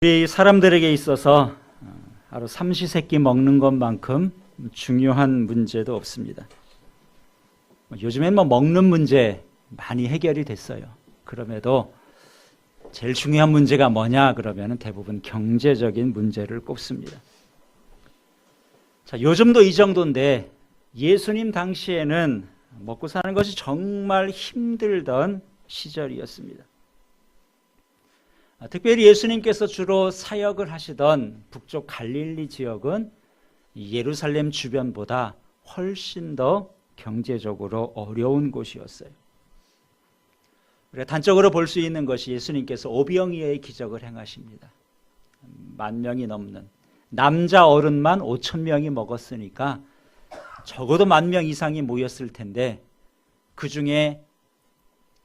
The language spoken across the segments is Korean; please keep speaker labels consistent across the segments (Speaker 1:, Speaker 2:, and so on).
Speaker 1: 우리 사람들에게 있어서 하루 삼시세끼 먹는 것만큼 중요한 문제도 없습니다. 요즘엔 먹는 문제 많이 해결이 됐어요. 그럼에도 제일 중요한 문제가 뭐냐 그러면 대부분 경제적인 문제를 꼽습니다. 자, 요즘도 이 정도인데 예수님 당시에는 먹고 사는 것이 정말 힘들던 시절이었습니다. 특별히 예수님께서 주로 사역을 하시던 북쪽 갈릴리 지역은 예루살렘 주변보다 훨씬 더 경제적으로 어려운 곳이었어요. 단적으로 볼 수 있는 것이 예수님께서 오병이어의 기적을 행하십니다. 10,000명이 넘는 남자 어른만 5,000명이 먹었으니까 적어도 10,000명 이상이 모였을 텐데 그 중에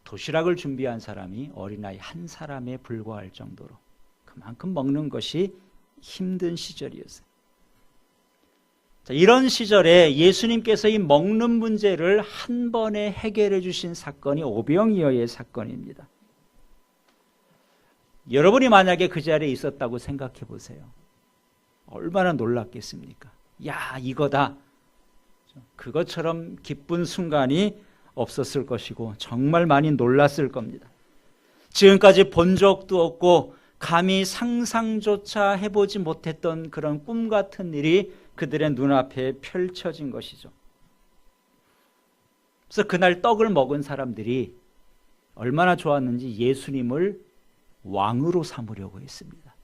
Speaker 1: 도시락을 준비한 사람이 어린아이 한 사람에 불과할 정도로 그만큼 먹는 것이 힘든 시절이었어요. 자, 이런 시절에 예수님께서 이 먹는 문제를 한 번에 해결해 주신 사건이 오병이어의 사건입니다. 여러분이 만약에 그 자리에 있었다고 생각해 보세요. 얼마나 놀랐겠습니까? 야, 이거다. 그것처럼 기쁜 순간이 없었을 것이고 정말 많이 놀랐을 겁니다. 지금까지 본 적도 없고 감히 상상조차 해보지 못했던 그런 꿈 같은 일이 그들의 눈앞에 펼쳐진 것이죠. 그래서 그날 떡을 먹은 사람들이 얼마나 좋았는지 예수님을 왕으로 삼으려고 했습니다.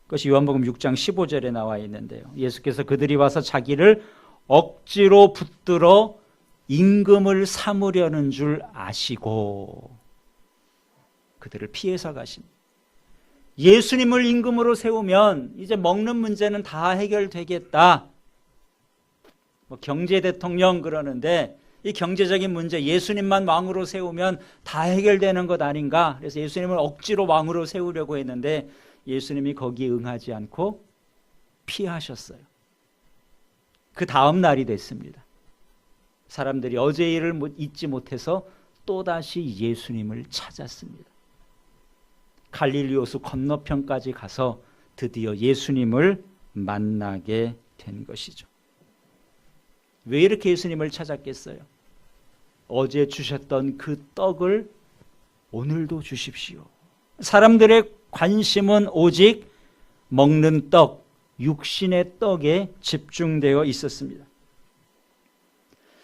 Speaker 1: 그것이 요한복음 6장 15절에 나와 있는데요. 예수께서 그들이 와서 자기를 억지로 붙들어 임금을 삼으려는 줄 아시고 그들을 피해서 가십니다. 예수님을 임금으로 세우면 이제 먹는 문제는 다 해결되겠다. 경제 대통령 그러는데 이 경제적인 문제 예수님만 왕으로 세우면 다 해결되는 것 아닌가? 그래서 예수님을 억지로 왕으로 세우려고 했는데 예수님이 거기에 응하지 않고 피하셨어요. 그 다음 날이 됐습니다. 사람들이 어제 일을 잊지 못해서 또다시 예수님을 찾았습니다. 갈릴리 호수 건너편까지 가서 드디어 예수님을 만나게 된 것이죠. 왜 이렇게 예수님을 찾았겠어요? 어제 주셨던 그 떡을 오늘도 주십시오. 사람들의 관심은 오직 먹는 떡, 육신의 떡에 집중되어 있었습니다.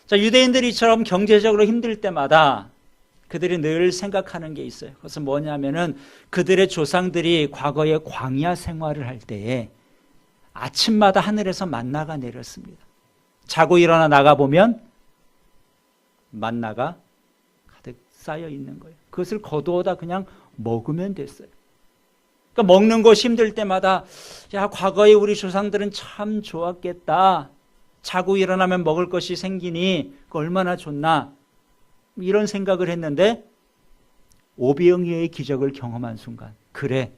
Speaker 1: 자, 유대인들이 이처럼 경제적으로 힘들 때마다 그들이 늘 생각하는 게 있어요. 그것은 뭐냐면은 그들의 조상들이 과거에 광야 생활을 할 때에 아침마다 하늘에서 만나가 내렸습니다. 자고 일어나 나가보면 만나가 가득 쌓여 있는 거예요. 그것을 거두어다 그냥 먹으면 됐어요. 그러니까 먹는 것이 힘들 때마다 야, 과거에 우리 조상들은 참 좋았겠다. 자고 일어나면 먹을 것이 생기니 얼마나 좋나 이런 생각을 했는데 오병이어의 기적을 경험한 순간 그래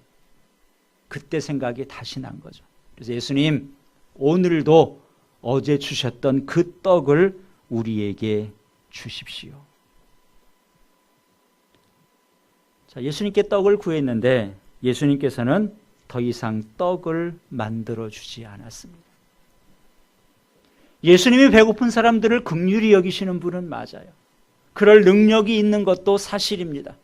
Speaker 1: 그때 생각이 다시 난 거죠. 그래서 예수님 오늘도 어제 주셨던 그 떡을 우리에게 주십시오. 자, 예수님께 떡을 구했는데 예수님께서는 더 이상 떡을 만들어 주지 않았습니다. 예수님이 배고픈 사람들을 긍휼히 여기시는 분은 맞아요. 그럴 능력이 있는 것도 사실입니다.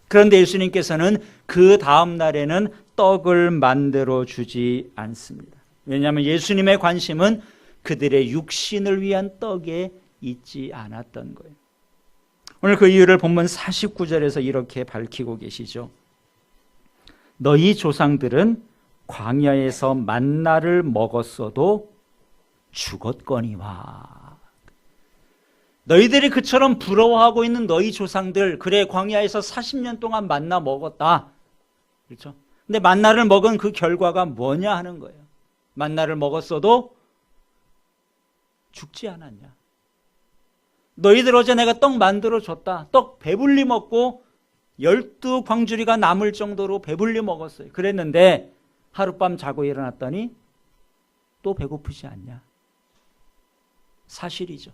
Speaker 1: 그런데 예수님께서는 그 다음 날에는 떡을 만들어 주지 않습니다. 왜냐하면 예수님의 관심은 그들의 육신을 위한 떡에 있지 않았던 거예요. 오늘 그 이유를 본문 49절에서 이렇게 밝히고 계시죠. 너희 조상들은 광야에서 만나를 먹었어도 죽었거니와. 너희들이 그처럼 부러워하고 있는 너희 조상들 그래 광야에서 40년 동안 만나 먹었다. 그렇죠? 근데 만나를 먹은 그 결과가 뭐냐 하는 거예요. 만나를 먹었어도 죽지 않았냐. 너희들 어제 내가 떡 만들어 줬다. 떡 배불리 먹고 12광주리가 남을 정도로 배불리 먹었어요. 그랬는데 하룻밤 자고 일어났더니 또 배고프지 않냐. 사실이죠.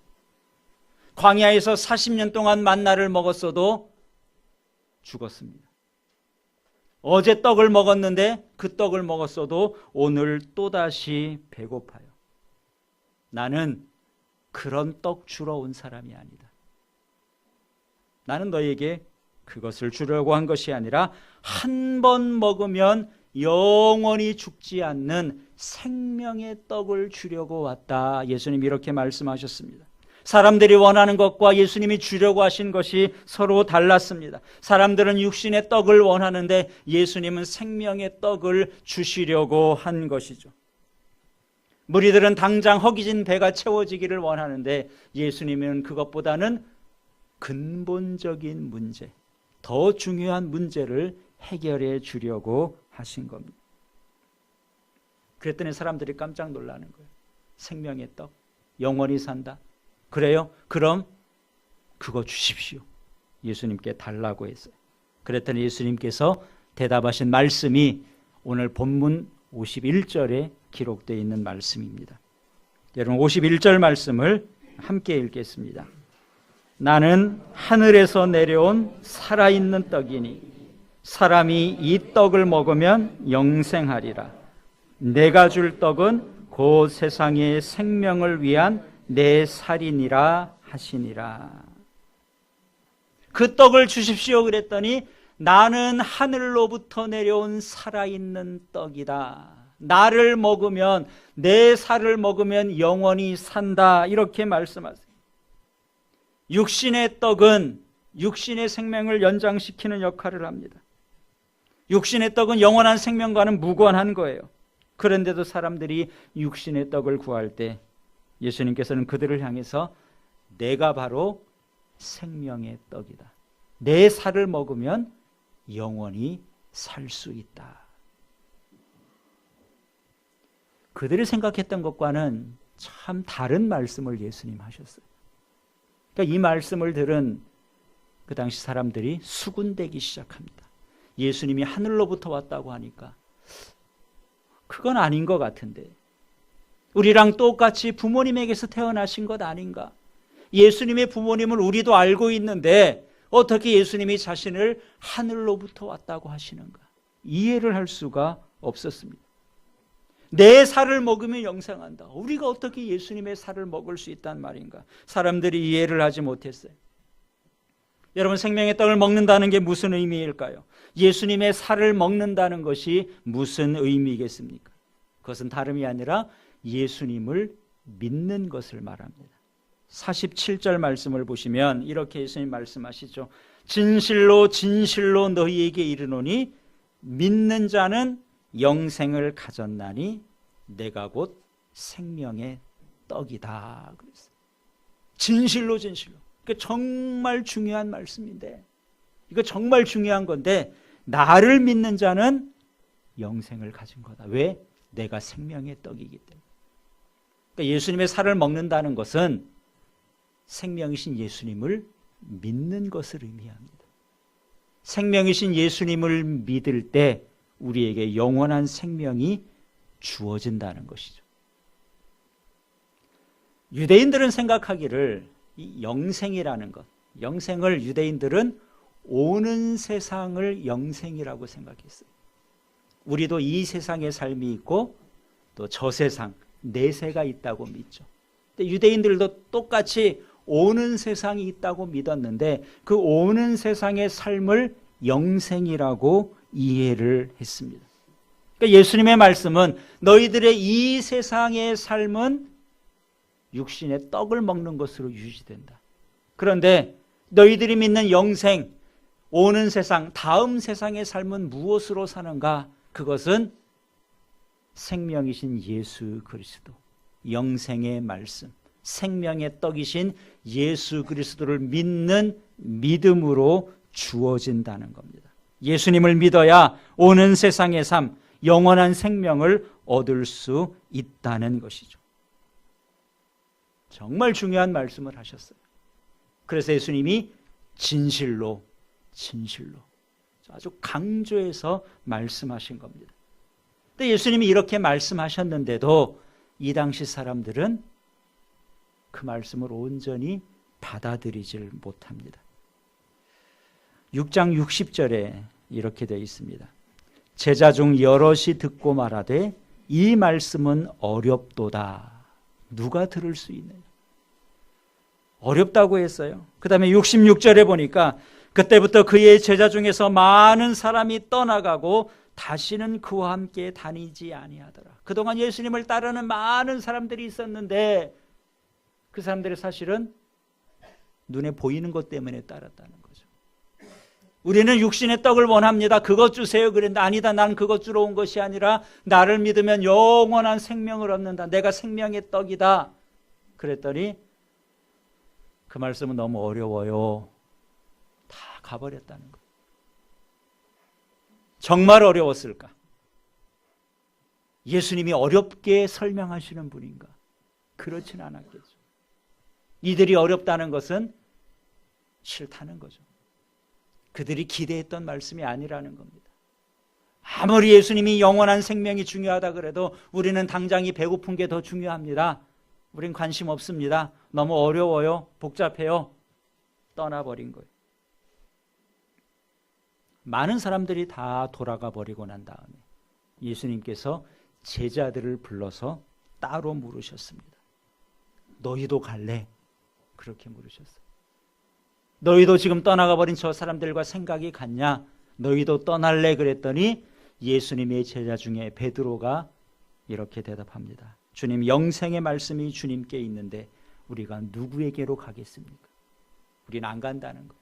Speaker 1: 광야에서 40년 동안 만나를 먹었어도 죽었습니다. 어제 떡을 먹었는데 그 떡을 먹었어도 오늘 또다시 배고파요. 나는 그런 떡 주러 온 사람이 아니다. 나는 너에게 그것을 주려고 한 것이 아니라 한 번 먹으면 영원히 죽지 않는 생명의 떡을 주려고 왔다. 예수님이 이렇게 말씀하셨습니다. 사람들이 원하는 것과 예수님이 주려고 하신 것이 서로 달랐습니다. 사람들은 육신의 떡을 원하는데 예수님은 생명의 떡을 주시려고 한 것이죠. 무리들은 당장 허기진 배가 채워지기를 원하는데 예수님은 그것보다는 근본적인 문제, 더 중요한 문제를 해결해 주려고 하신 겁니다. 그랬더니 사람들이 깜짝 놀라는 거예요. 생명의 떡, 영원히 산다. 그래요? 그럼 그거 주십시오. 예수님께 달라고 했어요. 그랬더니 예수님께서 대답하신 말씀이 오늘 본문 51절에 기록되어 있는 말씀입니다. 여러분 51절 말씀을 함께 읽겠습니다. 나는 하늘에서 내려온 살아있는 떡이니 사람이 이 떡을 먹으면 영생하리라. 내가 줄 떡은 곧 세상의 생명을 위한 내 살이니라 하시니라. 그 떡을 주십시오 그랬더니 나는 하늘로부터 내려온 살아있는 떡이다. 나를 먹으면, 내 살을 먹으면 영원히 산다. 이렇게 말씀하세요. 육신의 떡은 육신의 생명을 연장시키는 역할을 합니다. 육신의 떡은 영원한 생명과는 무관한 거예요. 그런데도 사람들이 육신의 떡을 구할 때 예수님께서는 그들을 향해서 내가 바로 생명의 떡이다. 내 살을 먹으면 영원히 살 수 있다. 그들이 생각했던 것과는 참 다른 말씀을 예수님 하셨어요. 그러니까 이 말씀을 들은 그 당시 사람들이 수군대기 시작합니다. 예수님이 하늘로부터 왔다고 하니까 그건 아닌 것 같은데, 우리랑 똑같이 부모님에게서 태어나신 것 아닌가? 예수님의 부모님을 우리도 알고 있는데 어떻게 예수님이 자신을 하늘로부터 왔다고 하시는가? 이해를 할 수가 없었습니다. 내 살을 먹으면 영생한다. 우리가 어떻게 예수님의 살을 먹을 수 있단 말인가? 사람들이 이해를 하지 못했어요. 여러분, 생명의 떡을 먹는다는 게 무슨 의미일까요? 예수님의 살을 먹는다는 것이 무슨 의미겠습니까? 그것은 다름이 아니라 예수님을 믿는 것을 말합니다. 47절 말씀을 보시면 이렇게 예수님 말씀하시죠. 진실로 진실로 너희에게 이르노니 믿는 자는 영생을 가졌나니 내가 곧 생명의 떡이다. 그랬어요. 진실로 진실로. 정말 중요한 말씀인데, 이거 정말 중요한 건데, 나를 믿는 자는 영생을 가진 거다. 왜? 내가 생명의 떡이기 때문에. 그러니까 예수님의 살을 먹는다는 것은 생명이신 예수님을 믿는 것을 의미합니다. 생명이신 예수님을 믿을 때 우리에게 영원한 생명이 주어진다는 것이죠. 유대인들은 생각하기를 이 영생이라는 것, 영생을 유대인들은 오는 세상을 영생이라고 생각했어요. 우리도 이 세상의 삶이 있고 또 저 세상, 내세가 있다고 믿죠. 근데 유대인들도 똑같이 오는 세상이 있다고 믿었는데 그 오는 세상의 삶을 영생이라고 이해를 했습니다. 그러니까 예수님의 말씀은 너희들의 이 세상의 삶은 육신의 떡을 먹는 것으로 유지된다. 그런데 너희들이 믿는 영생, 오는 세상, 다음 세상의 삶은 무엇으로 사는가? 그것은 생명이신 예수 그리스도, 영생의 말씀, 생명의 떡이신 예수 그리스도를 믿는 믿음으로 주어진다는 겁니다. 예수님을 믿어야 오는 세상의 삶, 영원한 생명을 얻을 수 있다는 것이죠. 정말 중요한 말씀을 하셨어요. 그래서 예수님이 진실로 진실로 아주 강조해서 말씀하신 겁니다. 근데 예수님이 이렇게 말씀하셨는데도 이 당시 사람들은 그 말씀을 온전히 받아들이질 못합니다. 6장 60절에 이렇게 되어 있습니다. 제자 중 여럿이 듣고 말하되 이 말씀은 어렵도다. 누가 들을 수 있느냐? 어렵다고 했어요. 그 다음에 66절에 보니까 그때부터 그의 제자 중에서 많은 사람이 떠나가고 다시는 그와 함께 다니지 아니하더라. 그동안 예수님을 따르는 많은 사람들이 있었는데 그 사람들이 사실은 눈에 보이는 것 때문에 따랐다는 거죠. 우리는 육신의 떡을 원합니다. 그것 주세요. 그랬는데 아니다. 난 그것 주러 온 것이 아니라 나를 믿으면 영원한 생명을 얻는다. 내가 생명의 떡이다. 그랬더니 그 말씀은 너무 어려워요. 다 가버렸다는 거예요. 정말 어려웠을까? 예수님이 어렵게 설명하시는 분인가? 그렇진 않았겠죠. 이들이 어렵다는 것은 싫다는 거죠. 그들이 기대했던 말씀이 아니라는 겁니다. 아무리 예수님이 영원한 생명이 중요하다 그래도 우리는 당장 이 배고픈 게 더 중요합니다. 우린 관심 없습니다. 너무 어려워요. 복잡해요. 떠나버린 거예요. 많은 사람들이 다 돌아가 버리고 난 다음에 예수님께서 제자들을 불러서 따로 물으셨습니다. 너희도 갈래? 그렇게 물으셨어요. 너희도 지금 떠나가 버린 저 사람들과 생각이 같냐? 너희도 떠날래? 그랬더니 예수님의 제자 중에 베드로가 이렇게 대답합니다. 주님, 영생의 말씀이 주님께 있는데 우리가 누구에게로 가겠습니까? 우리는 안 간다는 거예요.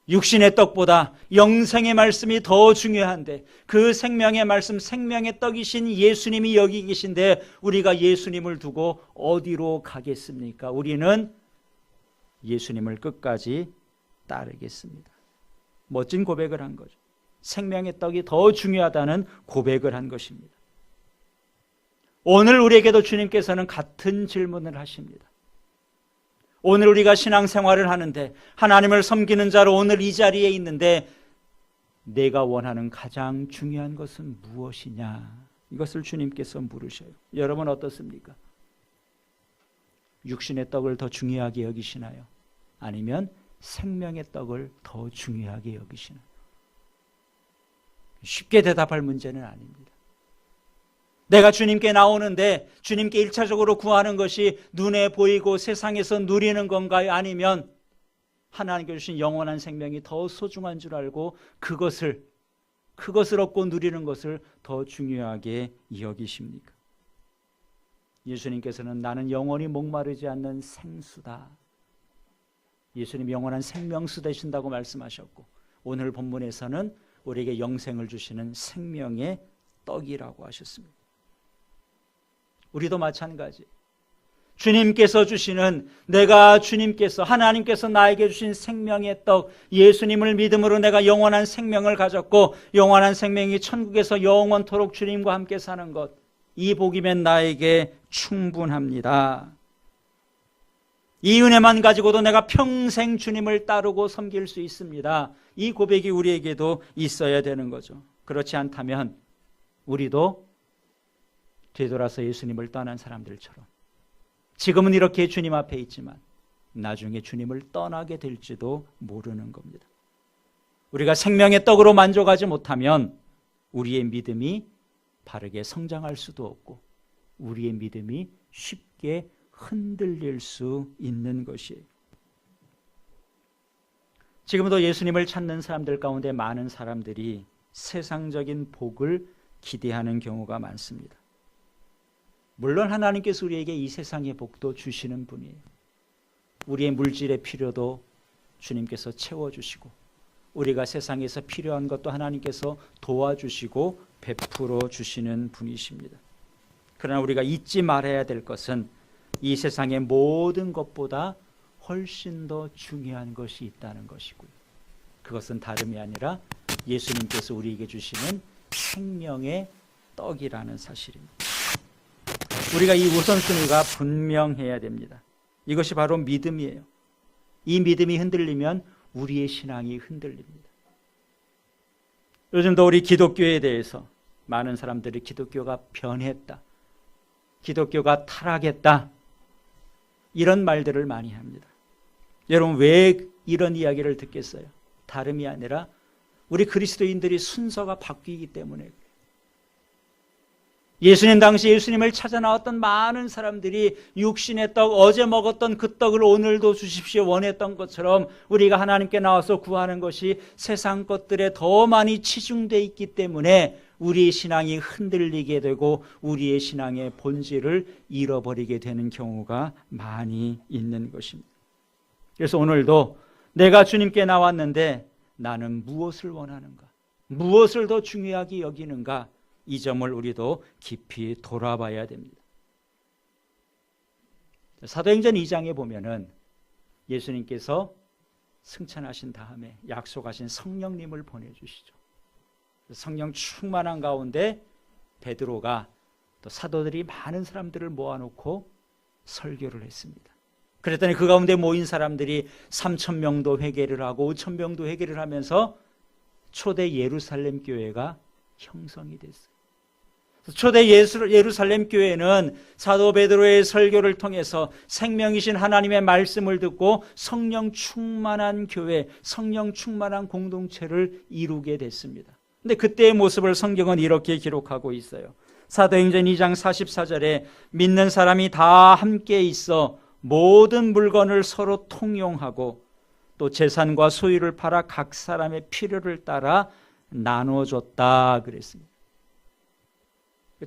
Speaker 1: 육신의 떡보다 영생의 말씀이 더 중요한데 그 생명의 말씀, 생명의 떡이신 예수님이 여기 계신데 우리가 예수님을 두고 어디로 가겠습니까? 우리는 예수님을 끝까지 따르겠습니다. 멋진 고백을 한 거죠. 생명의 떡이 더 중요하다는 고백을 한 것입니다. 오늘 우리에게도 주님께서는 같은 질문을 하십니다. 오늘 우리가 신앙생활을 하는데 하나님을 섬기는 자로 오늘 이 자리에 있는데 내가 원하는 가장 중요한 것은 무엇이냐? 이것을 주님께서 물으셔요. 여러분 어떻습니까? 육신의 떡을 더 중요하게 여기시나요? 아니면 생명의 떡을 더 중요하게 여기시나요? 쉽게 대답할 문제는 아닙니다. 내가 주님께 나오는데 주님께 1차적으로 구하는 것이 눈에 보이고 세상에서 누리는 건가요? 아니면 하나님께 주신 영원한 생명이 더 소중한 줄 알고 그것을 얻고 누리는 것을 더 중요하게 여기십니까? 예수님께서는 나는 영원히 목마르지 않는 생수다. 예수님 영원한 생명수 되신다고 말씀하셨고 오늘 본문에서는 우리에게 영생을 주시는 생명의 떡이라고 하셨습니다. 우리도 마찬가지. 주님께서 주시는 하나님께서 나에게 주신 생명의 떡, 예수님을 믿음으로 내가 영원한 생명을 가졌고 영원한 생명이 천국에서 영원토록 주님과 함께 사는 것, 이 복이면 나에게 충분합니다. 이 은혜만 가지고도 내가 평생 주님을 따르고 섬길 수 있습니다. 이 고백이 우리에게도 있어야 되는 거죠. 그렇지 않다면 우리도 되돌아서 예수님을 떠난 사람들처럼 지금은 이렇게 주님 앞에 있지만 나중에 주님을 떠나게 될지도 모르는 겁니다. 우리가 생명의 떡으로 만족하지 못하면 우리의 믿음이 바르게 성장할 수도 없고 우리의 믿음이 쉽게 흔들릴 수 있는 것이에요. 지금도 예수님을 찾는 사람들 가운데 많은 사람들이 세상적인 복을 기대하는 경우가 많습니다. 물론 하나님께서 우리에게 이 세상의 복도 주시는 분이에요. 우리의 물질의 필요도 주님께서 채워주시고 우리가 세상에서 필요한 것도 하나님께서 도와주시고 베풀어 주시는 분이십니다. 그러나 우리가 잊지 말아야 될 것은 이 세상의 모든 것보다 훨씬 더 중요한 것이 있다는 것이고요. 그것은 다름이 아니라 예수님께서 우리에게 주시는 생명의 떡이라는 사실입니다. 우리가 이 우선순위가 분명해야 됩니다. 이것이 바로 믿음이에요. 이 믿음이 흔들리면 우리의 신앙이 흔들립니다. 요즘도 우리 기독교에 대해서 많은 사람들이 기독교가 변했다, 기독교가 타락했다, 이런 말들을 많이 합니다. 여러분 왜 이런 이야기를 듣겠어요? 다름이 아니라 우리 그리스도인들이 순서가 바뀌기 때문에. 예수님 당시 예수님을 찾아 나왔던 많은 사람들이 육신의 떡, 어제 먹었던 그 떡을 오늘도 주십시오 원했던 것처럼 우리가 하나님께 나와서 구하는 것이 세상 것들에 더 많이 치중되어 있기 때문에 우리의 신앙이 흔들리게 되고 우리의 신앙의 본질을 잃어버리게 되는 경우가 많이 있는 것입니다. 그래서 오늘도 내가 주님께 나왔는데 나는 무엇을 원하는가? 무엇을 더 중요하게 여기는가? 이 점을 우리도 깊이 돌아봐야 됩니다. 사도행전 2장에 보면은 예수님께서 승천하신 다음에 약속하신 성령님을 보내주시죠. 성령 충만한 가운데 베드로가 또 사도들이 많은 사람들을 모아놓고 설교를 했습니다. 그랬더니 그 가운데 모인 사람들이 3,000명도 회개를 하고 5,000명도 회개를 하면서 초대 예루살렘 교회가 형성이 됐어요. 초대 예루살렘 교회는 사도 베드로의 설교를 통해서 생명이신 하나님의 말씀을 듣고 성령 충만한 교회, 성령 충만한 공동체를 이루게 됐습니다. 근데 그때의 모습을 성경은 이렇게 기록하고 있어요. 사도행전 2장 44절에 믿는 사람이 다 함께 있어 모든 물건을 서로 통용하고 또 재산과 소유를 팔아 각 사람의 필요를 따라 나눠줬다 그랬습니다.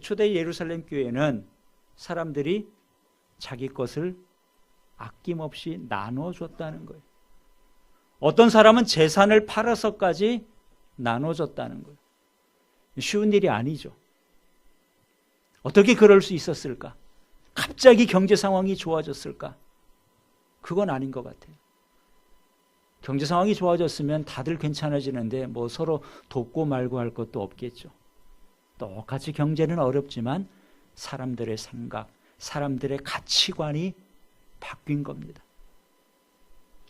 Speaker 1: 초대 예루살렘 교회는 사람들이 자기 것을 아낌없이 나눠줬다는 거예요. 어떤 사람은 재산을 팔아서까지 나눠줬다는 거예요. 쉬운 일이 아니죠. 어떻게 그럴 수 있었을까? 갑자기 경제 상황이 좋아졌을까? 그건 아닌 것 같아요. 경제 상황이 좋아졌으면 다들 괜찮아지는데 뭐 서로 돕고 말고 할 것도 없겠죠. 똑같이 경제는 어렵지만 사람들의 생각, 사람들의 가치관이 바뀐 겁니다.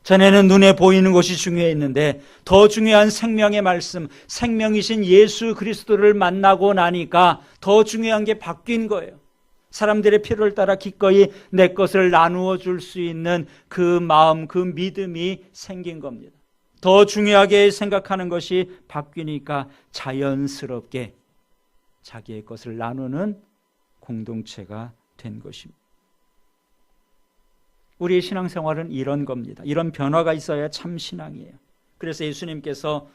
Speaker 1: 전에는 눈에 보이는 것이 중요했는데 더 중요한 생명의 말씀, 생명이신 예수 그리스도를 만나고 나니까 더 중요한 게 바뀐 거예요. 사람들의 필요를 따라 기꺼이 내 것을 나누어 줄 수 있는 그 마음, 그 믿음이 생긴 겁니다. 더 중요하게 생각하는 것이 바뀌니까 자연스럽게 자기의 것을 나누는 공동체가 된 것입니다. 우리의 신앙생활은 이런 겁니다. 이런 변화가 있어야 참 신앙이에요. 그래서 예수님께서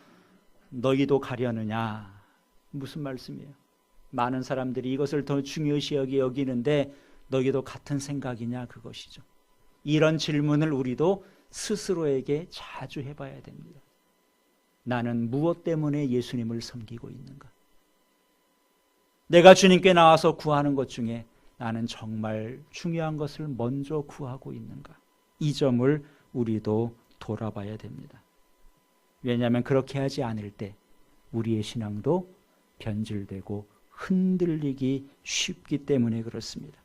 Speaker 1: 너희도 가려느냐? 무슨 말씀이에요? 많은 사람들이 이것을 더 중요시 여기는데 너희도 같은 생각이냐? 그것이죠. 이런 질문을 우리도 스스로에게 자주 해봐야 됩니다. 나는 무엇 때문에 예수님을 섬기고 있는가? 내가 주님께 나와서 구하는 것 중에 나는 정말 중요한 것을 먼저 구하고 있는가? 이 점을 우리도 돌아봐야 됩니다. 왜냐하면 그렇게 하지 않을 때 우리의 신앙도 변질되고 흔들리기 쉽기 때문에 그렇습니다.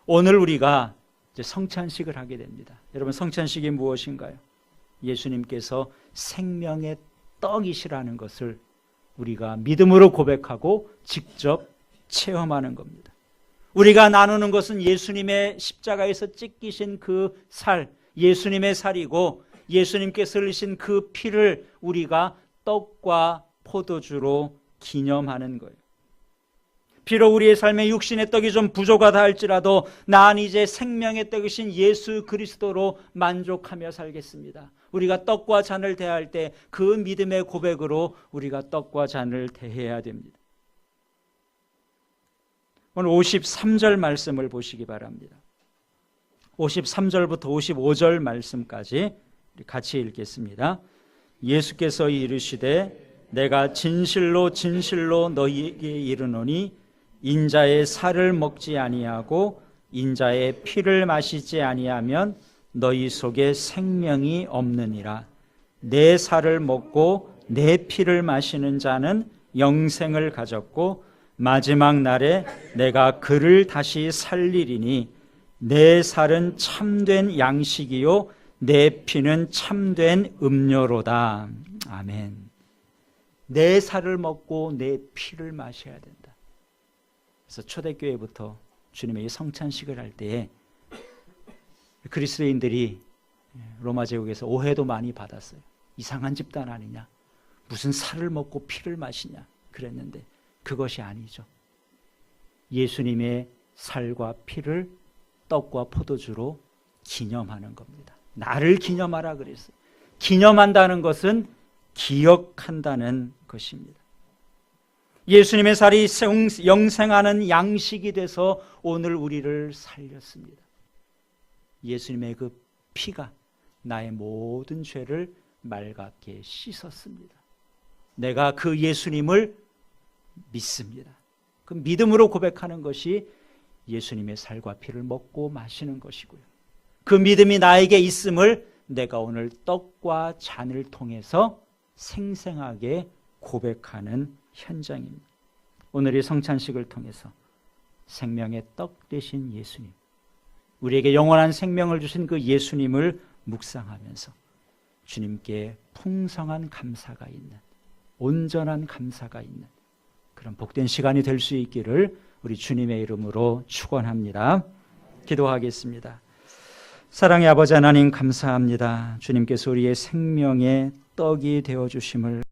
Speaker 1: 오늘 우리가 이제 성찬식을 하게 됩니다. 여러분, 성찬식이 무엇인가요? 예수님께서 생명의 떡이시라는 것을 우리가 믿음으로 고백하고 직접 체험하는 겁니다. 우리가 나누는 것은 예수님의 십자가에서 찢기신 그 살, 예수님의 살이고 예수님께서 흘리신 그 피를 우리가 떡과 포도주로 기념하는 거예요. 비록 우리의 삶에 육신의 떡이 좀 부족하다 할지라도 난 이제 생명의 떡이신 예수 그리스도로 만족하며 살겠습니다. 우리가 떡과 잔을 대할 때 그 믿음의 고백으로 우리가 떡과 잔을 대해야 됩니다. 오늘 53절 말씀을 보시기 바랍니다. 53절부터 55절 말씀까지 같이 읽겠습니다. 예수께서 이르시되 내가 진실로 진실로 너희에게 이르노니 인자의 살을 먹지 아니하고 인자의 피를 마시지 아니하면 너희 속에 생명이 없느니라. 내 살을 먹고 내 피를 마시는 자는 영생을 가졌고 마지막 날에 내가 그를 다시 살리리니 내 살은 참된 양식이요 내 피는 참된 음료로다. 아멘. 내 살을 먹고 내 피를 마셔야 된다. 그래서 초대교회부터 주님의 성찬식을 할 때에 그리스도인들이 로마 제국에서 오해도 많이 받았어요. 이상한 집단 아니냐? 무슨 살을 먹고 피를 마시냐 그랬는데 그것이 아니죠. 예수님의 살과 피를 떡과 포도주로 기념하는 겁니다. 나를 기념하라 그랬어요. 기념한다는 것은 기억한다는 것입니다. 예수님의 살이 영생하는 양식이 돼서 오늘 우리를 살렸습니다. 예수님의 그 피가 나의 모든 죄를 맑게 씻었습니다. 내가 그 예수님을 믿습니다. 그 믿음으로 고백하는 것이 예수님의 살과 피를 먹고 마시는 것이고요. 그 믿음이 나에게 있음을 내가 오늘 떡과 잔을 통해서 생생하게 고백하는 현장입니다. 오늘 이 성찬식을 통해서 생명의 떡 되신 예수님, 우리에게 영원한 생명을 주신 그 예수님을 묵상하면서 주님께 풍성한 감사가 있는, 온전한 감사가 있는 그런 복된 시간이 될 수 있기를 우리 주님의 이름으로 축원합니다. 기도하겠습니다. 사랑의 아버지 하나님 감사합니다. 주님께서 우리의 생명의 떡이 되어주심을